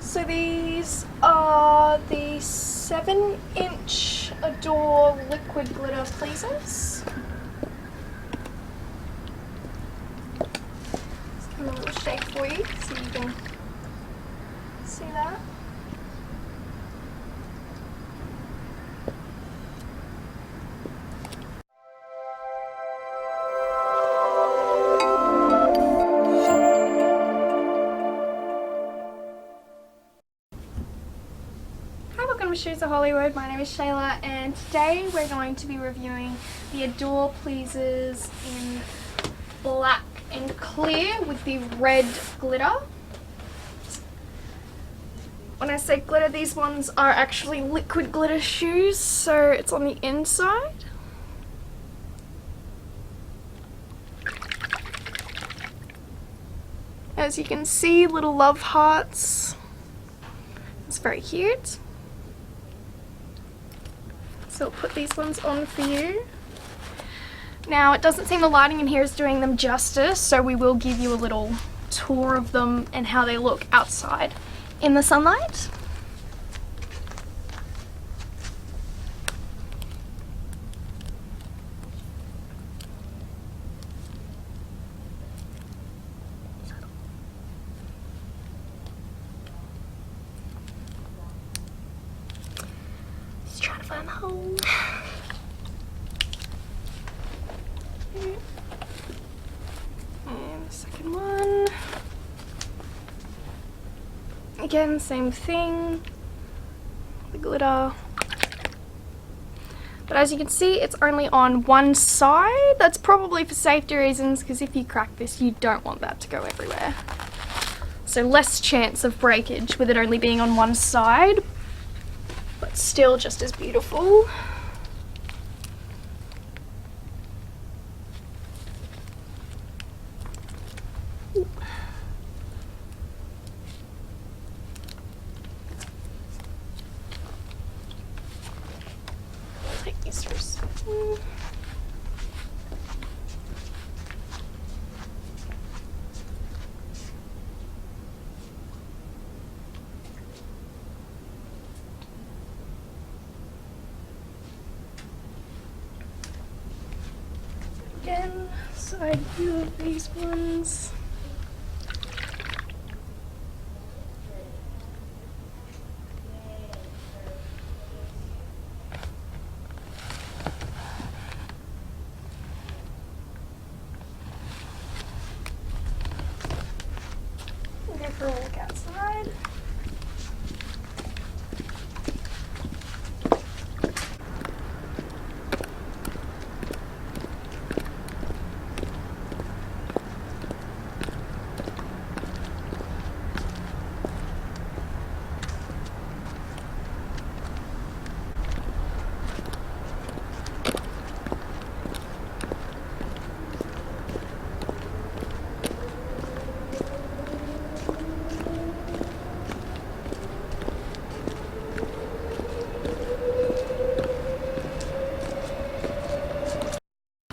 So these are the 7-inch Adore liquid glitter pleasers. Just give them a little shake for you so you can see that. Shoes of Hollywood. My name is Shayla and today we're going to be reviewing the Adore Pleasers in black and clear with the red glitter. When I say glitter, these ones are actually liquid glitter shoes, so it's on the inside. As you can see, little love hearts. It's very cute. So I'll put these ones on for you. Now it doesn't seem the lighting in here is doing them justice, so we will give you a little tour of them and how they look outside in the sunlight. Trying to find the hole. And the second one. Again, same thing. The glitter. But as you can see, it's only on one side. That's probably for safety reasons, because if you crack this, you don't want that to go everywhere. So less chance of breakage with it only being on one side. But still just as beautiful. Take these for a second. Again, side view of these ones. We'll go for a walk outside.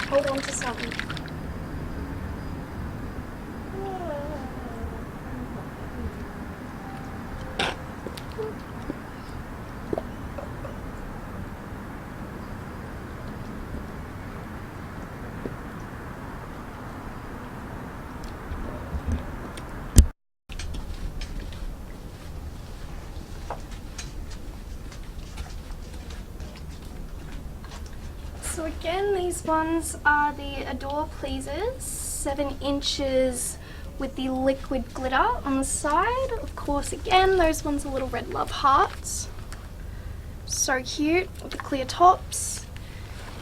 Hold on to something. So again, these ones are the Adore Pleasers, 7 inches with the liquid glitter on the side. Of course, again, those ones are little red love hearts. So cute with the clear tops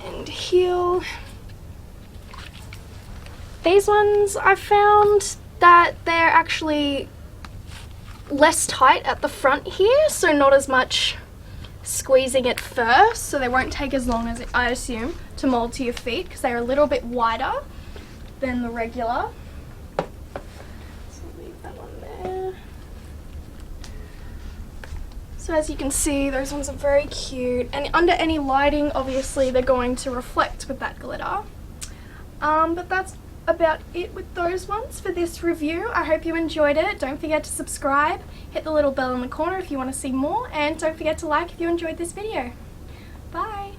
and heel. These ones I found that they're actually less tight at the front here, so not as much squeezing at first, so they won't take as long as I assume to mold to your feet because they're a little bit wider than the regular. So leave that one there. So as you can see, those ones are very cute, and under any lighting obviously they're going to reflect with that glitter. But that's about it with those ones for this review. I hope you enjoyed it. Don't forget to subscribe, hit the little bell in the corner if you want to see more, and don't forget to like if you enjoyed this video. Bye!